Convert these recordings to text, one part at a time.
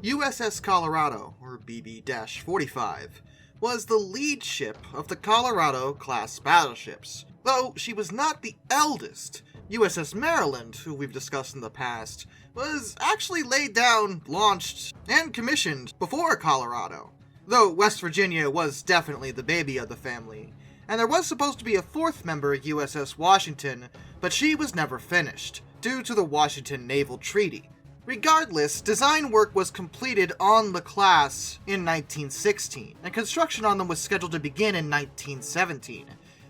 USS Colorado, or BB-45, was the lead ship of the Colorado-class battleships. Though she was not the eldest, USS Maryland, who we've discussed in the past, was actually laid down, launched, and commissioned before Colorado. Though West Virginia was definitely the baby of the family, and there was supposed to be a fourth member, USS Washington, but she was never finished, due to the Washington Naval Treaty. Regardless, design work was completed on the class in 1916, and construction on them was scheduled to begin in 1917.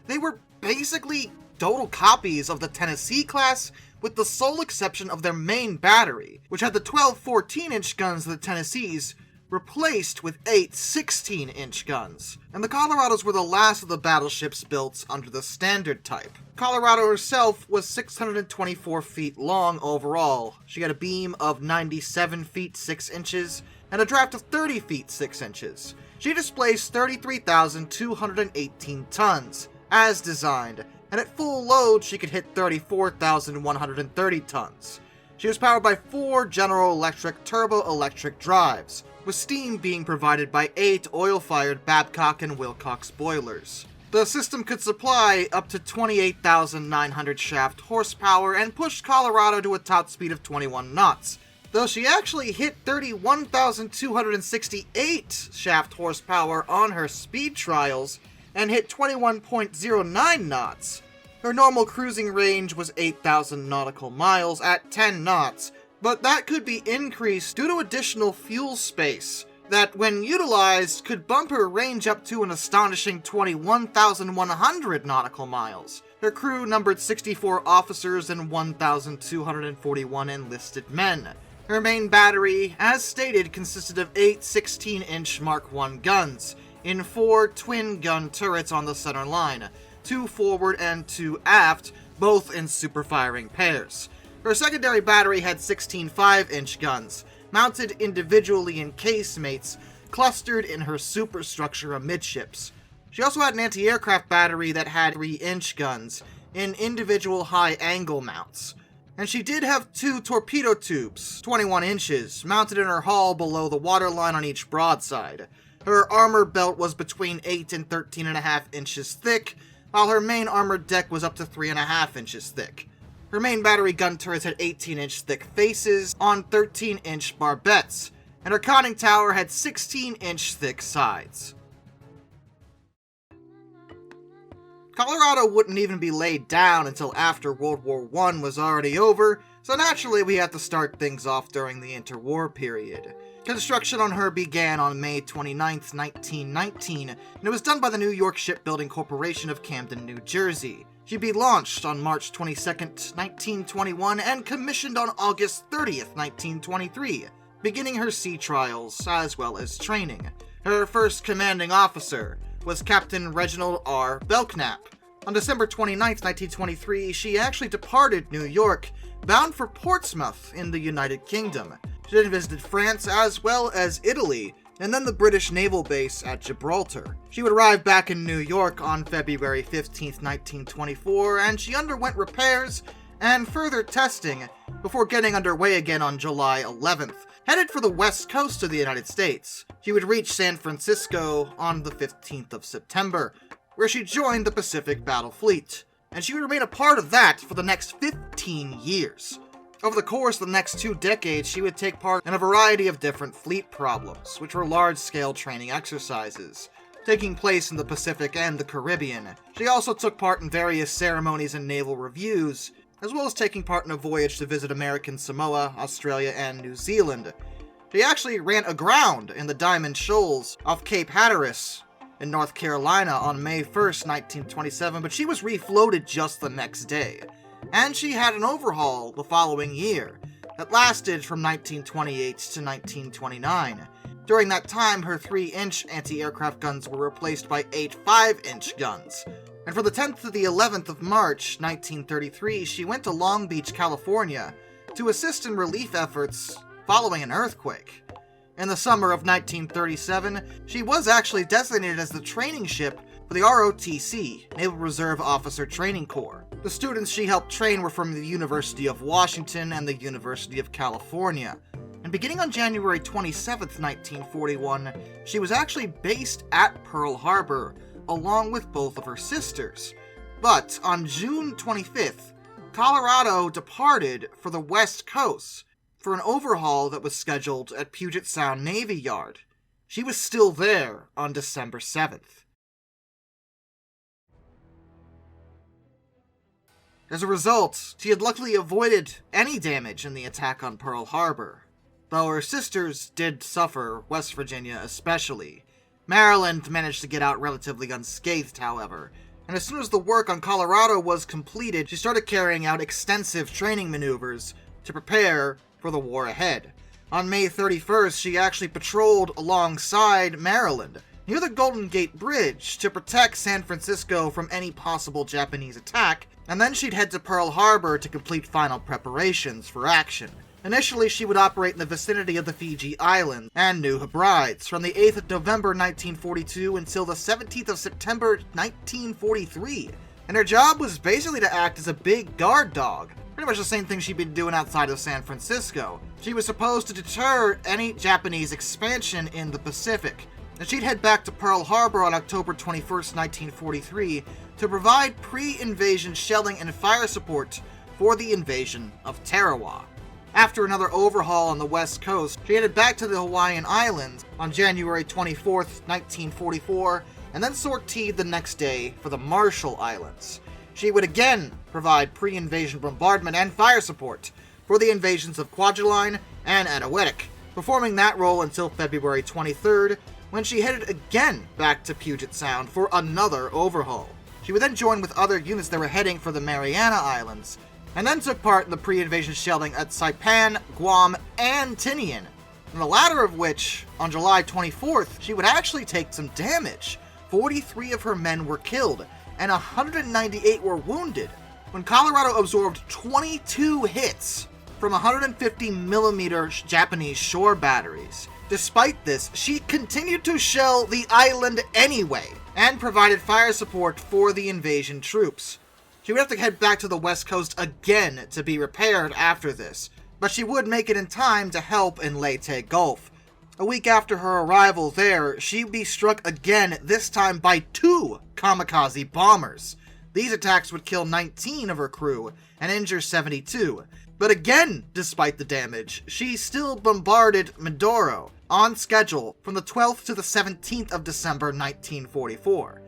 They were basically total copies of the Tennessee class, with the sole exception of their main battery, which had the 12 14-inch guns of the Tennessees replaced with 8 16-inch guns. And the Colorados were the last of the battleships built under the standard type. Colorado herself was 624 feet long overall. She had a beam of 97 feet 6 inches and a draft of 30 feet 6 inches. She displaced 33,218 tons, as designed, and at full load she could hit 34,130 tons. She was powered by 4 General Electric turbo-electric drives, with steam being provided by 8 oil-fired Babcock and Wilcox boilers. The system could supply up to 28,900 shaft horsepower and pushed Colorado to a top speed of 21 knots, though she actually hit 31,268 shaft horsepower on her speed trials and hit 21.09 knots. Her normal cruising range was 8,000 nautical miles at 10 knots, but that could be increased due to additional fuel space that, when utilized, could bump her range up to an astonishing 21,100 nautical miles. Her crew numbered 64 officers and 1,241 enlisted men. Her main battery, as stated, consisted of 8 16-inch Mark I guns, in 4 twin-gun turrets on the center line, 2 forward and 2 aft, both in super-firing pairs. Her secondary battery had 16 5-inch guns, mounted individually in casemates, clustered in her superstructure amidships. She also had an anti-aircraft battery that had 3-inch guns, in individual high-angle mounts. And she did have 2 torpedo tubes, 21 inches, mounted in her hull below the waterline on each broadside. Her armor belt was between 8 and 13.5 inches thick, while her main armored deck was up to 3.5 inches thick. Her main battery gun turrets had 18-inch thick faces on 13-inch barbettes, and her conning tower had 16-inch thick sides. Colorado wouldn't even be laid down until after World War I was already over, so naturally we had to start things off during the Interwar Period. Construction on her began on May 29, 1919, and it was done by the York Shipbuilding Corporation of Camden, New Jersey. She'd be launched on March 22, 1921, and commissioned on August 30, 1923, beginning her sea trials as well as training. Her first commanding officer was Captain Reginald R. Belknap. On December 29, 1923, she actually departed New York, bound for Portsmouth in the United Kingdom. She then visited France as well as Italy, and then the British naval base at Gibraltar. She would arrive back in New York on February 15, 1924, and she underwent repairs and further testing before getting underway again on July 11th, headed for the west coast of the United States. She would reach San Francisco on the 15th of September, where she joined the Pacific Battle Fleet, and she would remain a part of that for the next 15 years. Over the course of the next 2 decades, she would take part in a variety of different fleet problems, which were large-scale training exercises, taking place in the Pacific and the Caribbean. She also took part in various ceremonies and naval reviews, as well as taking part in a voyage to visit American Samoa, Australia, and New Zealand. She actually ran aground in the Diamond Shoals off Cape Hatteras in North Carolina on May 1st, 1927, but she was refloated just the next day. And she had an overhaul the following year that lasted from 1928 to 1929. During that time, her 3-inch anti-aircraft guns were replaced by 8 5-inch guns. And for the 10th to the 11th of March, 1933, she went to Long Beach, California, to assist in relief efforts following an earthquake. In the summer of 1937, she was actually designated as the training ship for the ROTC, Naval Reserve Officer Training Corps. The students she helped train were from the University of Washington and the University of California. and beginning on January 27th, 1941, she was actually based at Pearl Harbor, along with both of her sisters. But on June 25th, Colorado departed for the West Coast for an overhaul that was scheduled at Puget Sound Navy Yard. She was still there on December 7th. As a result, she had luckily avoided any damage in the attack on Pearl Harbor, though her sisters did suffer, West Virginia especially. Maryland managed to get out relatively unscathed, however, and as soon as the work on Colorado was completed, she started carrying out extensive training maneuvers to prepare for the war ahead. On May 31st, she actually patrolled alongside Maryland, near the Golden Gate Bridge, to protect San Francisco from any possible Japanese attack, and then she'd head to Pearl Harbor to complete final preparations for action. Initially, she would operate in the vicinity of the Fiji Islands and New Hebrides from the 8th of November 1942 until the 17th of September 1943, and her job was basically to act as a big guard dog, pretty much the same thing she'd been doing outside of San Francisco. She was supposed to deter any Japanese expansion in the Pacific, and she'd head back to Pearl Harbor on October 21st, 1943, to provide pre-invasion shelling and fire support for the invasion of Tarawa. After another overhaul on the West Coast, she headed back to the Hawaiian Islands on January 24th, 1944, and then sortied the next day for the Marshall Islands. She would again provide pre-invasion bombardment and fire support for the invasions of Kwajalein and Eniwetok, performing that role until February 23rd, when she headed again back to Puget Sound for another overhaul. She would then join with other units that were heading for the Mariana Islands, and then took part in the pre-invasion shelling at Saipan, Guam, and Tinian, and the latter of which, on July 24th, she would actually take some damage. 43 of her men were killed, and 198 were wounded, when Colorado absorbed 22 hits from 150mm Japanese shore batteries. Despite this, she continued to shell the island anyway, and provided fire support for the invasion troops. She would have to head back to the West Coast again to be repaired after this, but she would make it in time to help in Leyte Gulf. A week after her arrival there, she would be struck again, this time by 2 kamikaze bombers. These attacks would kill 19 of her crew and injure 72, but again, despite the damage, she still bombarded Mindoro on schedule from the 12th to the 17th of December 1944.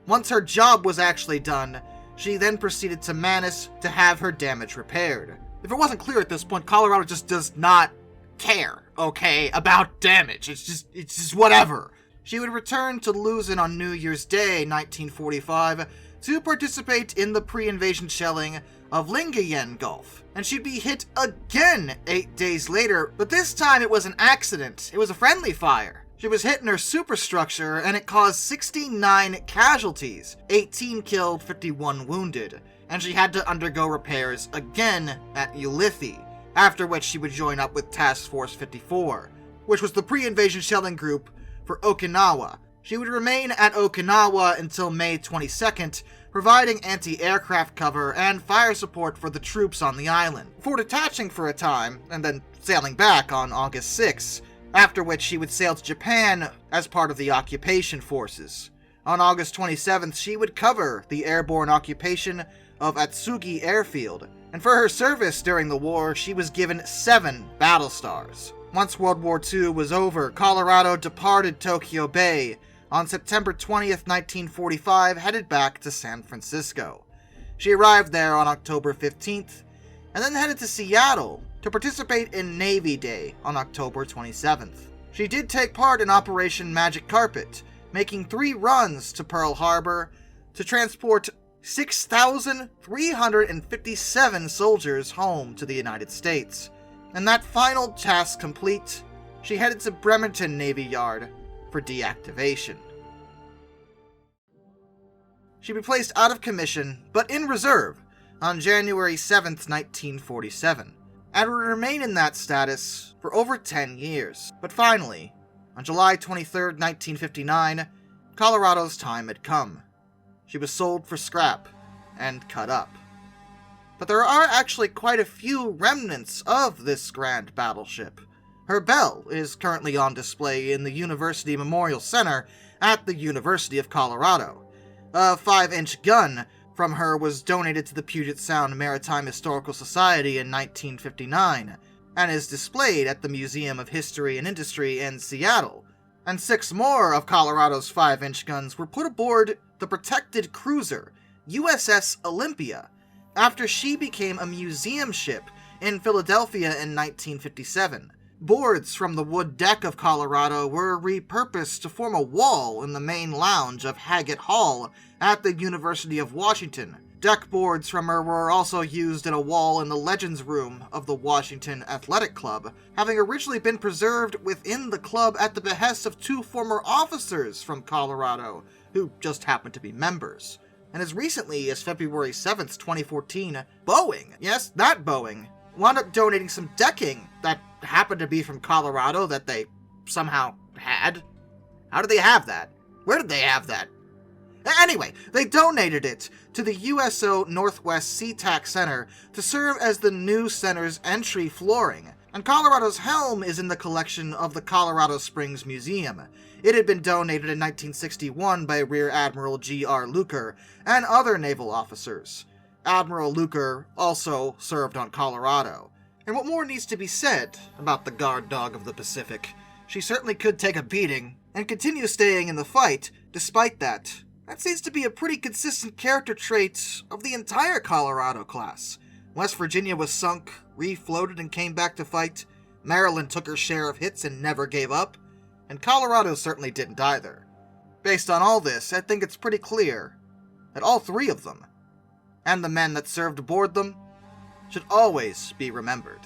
Once her job was actually done, she then proceeded to Manus to have her damage repaired. If it wasn't clear at this point, Colorado just does not care, okay, about damage. It's just whatever. She would return to Luzon on New Year's Day, 1945, to participate in the pre-invasion shelling of Lingayen Gulf, and she'd be hit again 8 days later, but this time it was an accident. It was a friendly fire. She was hit in her superstructure, and it caused 69 casualties, 18 killed, 51 wounded, and she had to undergo repairs again at Ulithi, after which she would join up with Task Force 54, which was the pre-invasion shelling group for Okinawa. She would remain at Okinawa until May 22nd, providing anti-aircraft cover and fire support for the troops on the island, before detaching for a time, and then sailing back on August 6th, after which she would sail to Japan as part of the occupation forces. On August 27th, she would cover the airborne occupation of Atsugi Airfield, and for her service during the war, she was given 7 battle stars. Once World War II was over, Colorado departed Tokyo Bay on September 20th, 1945, headed back to San Francisco. She arrived there on October 15th, and then headed to Seattle to participate in Navy Day on October 27th. She did take part in Operation Magic Carpet, making 3 runs to Pearl Harbor to transport 6,357 soldiers home to the United States. And that final task complete, she headed to Bremerton Navy Yard for deactivation. She'd be placed out of commission, but in reserve, on January 7th, 1947, and would remain in that status for over 10 years. But finally, on July 23rd, 1959, Colorado's time had come. She was sold for scrap and cut up. But there are actually quite a few remnants of this grand battleship. Her bell is currently on display in the University Memorial Center at the University of Colorado. A 5-inch gun from her was donated to the Puget Sound Maritime Historical Society in 1959, and is displayed at the Museum of History and Industry in Seattle. And 6 more of Colorado's 5-inch guns were put aboard the protected cruiser USS Olympia after she became a museum ship in Philadelphia in 1957. Boards from the wood deck of Colorado were repurposed to form a wall in the main lounge of Haggett Hall at the University of Washington. Deck boards from her were also used in a wall in the Legends Room of the Washington Athletic Club, having originally been preserved within the club at the behest of 2 former officers from Colorado, who just happened to be members. And as recently as February 7th, 2014, Boeing, yes, that Boeing, wound up donating some decking that happened to be from Colorado that they somehow had. How did they have that? Where did they have that? Anyway, they donated it to the USO Northwest SeaTac Center to serve as the new center's entry flooring, and Colorado's helm is in the collection of the Colorado Springs Museum. It had been donated in 1961 by Rear Admiral G.R. Luker and other naval officers. Admiral Luker also served on Colorado. And what more needs to be said about the guard dog of the Pacific? She certainly could take a beating and continue staying in the fight despite that. That seems to be a pretty consistent character trait of the entire Colorado class. West Virginia was sunk, refloated, and came back to fight. Maryland took her share of hits and never gave up. And Colorado certainly didn't either. Based on all this, I think it's pretty clear that all 3 of them, and the men that served aboard them, should always be remembered.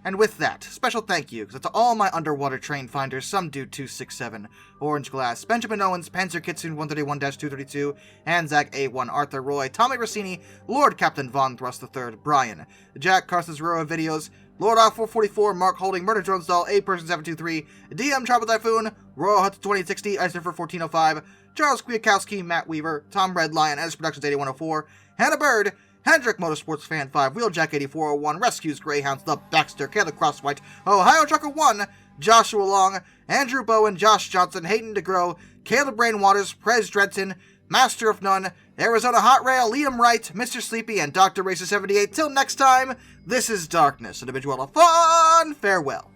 And with that, special thank you to all my underwater train finders, Some Dude 267, Orange Glass, Benjamin Owens, Panzer Kitsune 131-232, Anzac A1, Arthur Roy, Tommy Rossini, Lord Captain Von Thrust III, Brian, Jack Carson's Ruro Videos, Lord R444, Mark Holding, Murder Drones Doll, A Person 723, DM Trouble Typhoon, Royal Hut 2060, Icer 1405, Charles Kwiatkowski, Matt Weaver, Tom Red Lion, S Productions 8104, Hannah Bird, Hendrick Motorsports Fan 5, Wheeljack 8401, Rescues Greyhounds, The Baxter, Caleb Crosswhite, Ohio Trucker 1, Joshua Long, Andrew Bowen, Josh Johnson, Hayden DeGrow, Caleb Rainwaters, Prez Dredson, Master of None, Arizona Hot Rail, Liam Wright, Mr. Sleepy, and Dr. Racer 78. Till next time, this is Darkness, and a bid you all a fun farewell.